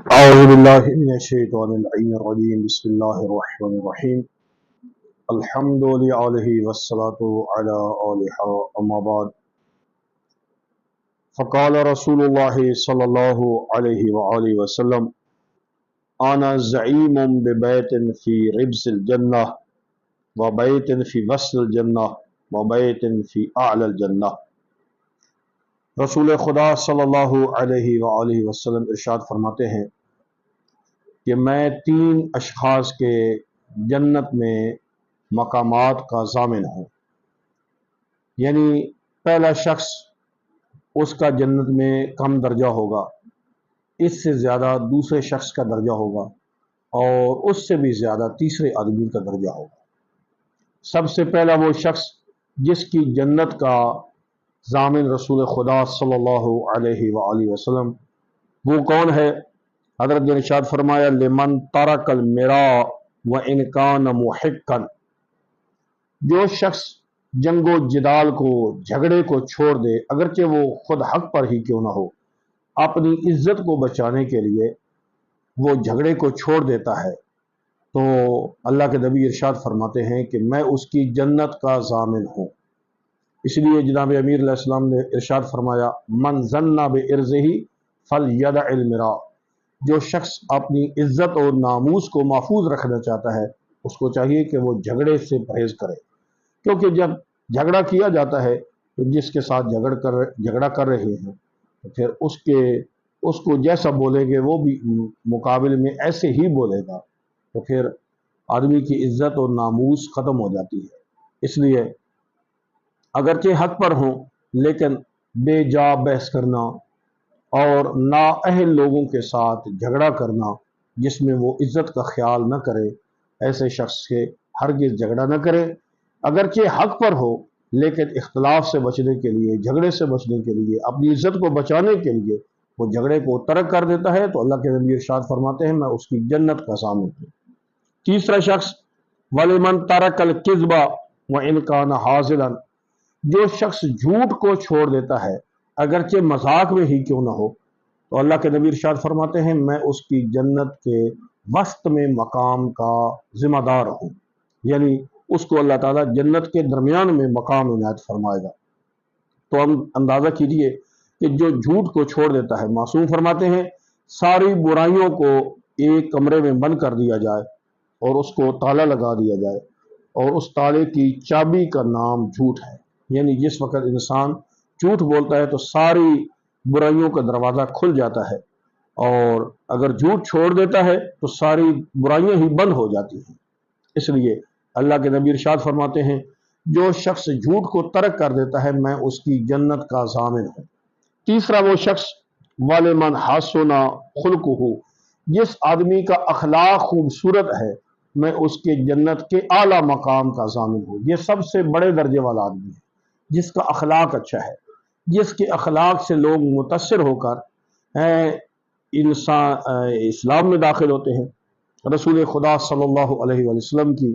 أعوذ بالله من الشيطان اللعين الرجيم بسم الله الرحمن الرحيم الحمد لله والصلاة على آله أما بعد فقال رسول الله صلى الله عليه وآله وسلم أنا زعيم ببيت في ربز الجنة وبيت في وسط الجنة وبيت في أعلى الجنة۔ رسول خدا صلی اللہ علیہ وآلہ وسلم ارشاد فرماتے ہیں کہ میں تین اشخاص کے جنت میں مقامات کا ضامن ہوں، یعنی پہلا شخص اس کا جنت میں کم درجہ ہوگا، اس سے زیادہ دوسرے شخص کا درجہ ہوگا، اور اس سے بھی زیادہ تیسرے آدمی کا درجہ ہوگا۔ سب سے پہلا وہ شخص جس کی جنت کا ضامن رسول خدا صلی اللہ علیہ وآلہ وسلم، وہ کون ہے؟ حضرت نے ارشاد فرمایا لمن ترک المراء وان کان محقا، جو شخص جنگ و جدال کو، جھگڑے کو چھوڑ دے اگرچہ وہ خود حق پر ہی کیوں نہ ہو، اپنی عزت کو بچانے کے لیے وہ جھگڑے کو چھوڑ دیتا ہے، تو اللہ کے نبی ارشاد فرماتے ہیں کہ میں اس کی جنت کا ضامن ہوں۔ اس لیے جناب امیر علیہ السلام نے ارشاد فرمایا من ظن بعرضہ فلیدع المراء، جو شخص اپنی عزت اور ناموس کو محفوظ رکھنا چاہتا ہے اس کو چاہیے کہ وہ جھگڑے سے پرہیز کرے، کیونکہ جب جھگڑا کیا جاتا ہے تو جس کے ساتھ جھگڑا کر رہے ہیں تو پھر اس کو جیسا بولیں گے وہ بھی مقابل میں ایسے ہی بولے گا، تو پھر آدمی کی عزت اور ناموس ختم ہو جاتی ہے۔ اس لیے اگرچہ حق پر ہوں لیکن بے جا بحث کرنا اور نااہل لوگوں کے ساتھ جھگڑا کرنا جس میں وہ عزت کا خیال نہ کرے، ایسے شخص سے ہرگز جھگڑا نہ کرے، اگرچہ حق پر ہو لیکن اختلاف سے بچنے کے لیے، جھگڑے سے بچنے کے لیے، اپنی عزت کو بچانے کے لیے وہ جھگڑے کو ترک کر دیتا ہے تو اللہ کے نبی ارشاد فرماتے ہیں میں اس کی جنت کا ضامن ہوں۔ تیسرا شخص وَلِمَنْ تَرَكَ الْكِذْبَ وَإِنْ كَانَ حَاضِرًا، جو شخص جھوٹ کو چھوڑ دیتا ہے اگرچہ مذاق میں ہی کیوں نہ ہو، تو اللہ کے نبی ارشاد فرماتے ہیں میں اس کی جنت کے وسط میں مقام کا ذمہ دار ہوں، یعنی اس کو اللہ تعالیٰ جنت کے درمیان میں مقام عنایت فرمائے گا۔ تو ہم اندازہ کیجئے کہ جو جھوٹ کو چھوڑ دیتا ہے، معصوم فرماتے ہیں ساری برائیوں کو ایک کمرے میں بند کر دیا جائے اور اس کو تالا لگا دیا جائے، اور اس تالے کی چابی کا نام جھوٹ ہے، یعنی جس وقت انسان جھوٹ بولتا ہے تو ساری برائیوں کا دروازہ کھل جاتا ہے، اور اگر جھوٹ چھوڑ دیتا ہے تو ساری برائیاں ہی بند ہو جاتی ہیں۔ اس لیے اللہ کے نبی ارشاد فرماتے ہیں جو شخص جھوٹ کو ترک کر دیتا ہے میں اس کی جنت کا ضامن ہوں۔ تیسرا وہ شخص وَلِمَنْ حَسُنَ خُلُقُهُ، جس آدمی کا اخلاق خوبصورت ہے میں اس کے جنت کے اعلیٰ مقام کا ضامن ہوں۔ یہ سب سے بڑے درجے والا آدمی ہے جس کا اخلاق اچھا ہے، جس کے اخلاق سے لوگ متاثر ہو کر اسلام میں داخل ہوتے ہیں۔ رسول خدا صلی اللہ علیہ وسلم کی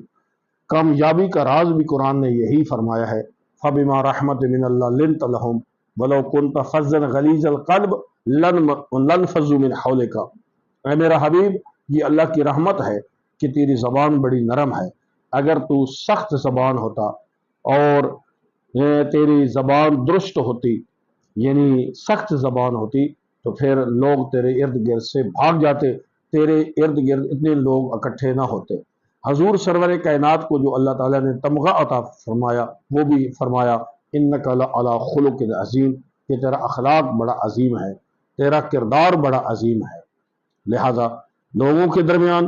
کامیابی کا راز بھی قرآن نے یہی فرمایا ہے فَبِمَا رَحْمَةٍ مِّنَ اللَّهِ لِنْتَ لَهُمْ وَلَوْ كُنْتَ فَظًّا غَلِيظَ الْقَلْبِ لَانفَضُّوا مِنْ حَوْلِكَ، اے میرا حبیب یہ اللہ کی رحمت ہے کہ تیری زبان بڑی نرم ہے، اگر تو سخت زبان ہوتا اور تیری زبان درست ہوتی یعنی سخت زبان ہوتی تو پھر لوگ تیرے ارد گرد سے بھاگ جاتے، تیرے ارد گرد اتنے لوگ اکٹھے نہ ہوتے۔ حضور سرور کائنات کو جو اللہ تعالیٰ نے تمغہ عطا فرمایا وہ بھی فرمایا انک لعلی خلق عظیم، کہ تیرا اخلاق بڑا عظیم ہے، تیرا کردار بڑا عظیم ہے۔ لہذا لوگوں کے درمیان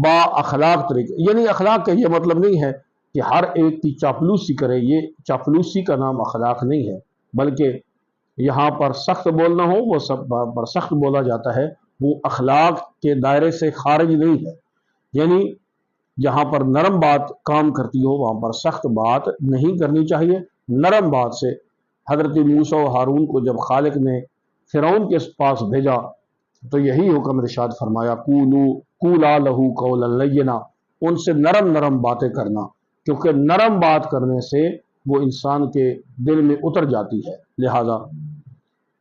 با اخلاق طریقے، یعنی اخلاق کا یہ مطلب نہیں ہے کہ ہر ایک کی چاپلوسی کرے، یہ چاپلوسی کا نام اخلاق نہیں ہے، بلکہ یہاں پر سخت بولنا ہو وہ سب پر سخت بولا جاتا ہے، وہ اخلاق کے دائرے سے خارج نہیں ہے، یعنی جہاں پر نرم بات کام کرتی ہو وہاں پر سخت بات نہیں کرنی چاہیے، نرم بات سے۔ حضرت موسیٰ و ہارون کو جب خالق نے فرعون کے پاس بھیجا تو یہی حکم ارشاد فرمایا قولا لہ قولا لینا، ان سے نرم نرم باتیں کرنا، کیونکہ نرم بات کرنے سے وہ انسان کے دل میں اتر جاتی ہے۔ لہذا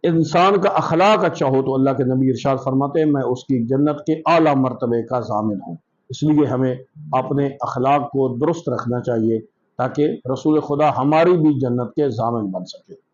انسان کا اخلاق اچھا ہو تو اللہ کے نبی ارشاد فرماتے ہیں میں اس کی جنت کے اعلیٰ مرتبے کا ضامن ہوں۔ اس لیے ہمیں اپنے اخلاق کو درست رکھنا چاہیے تاکہ رسول خدا ہماری بھی جنت کے ضامن بن سکے۔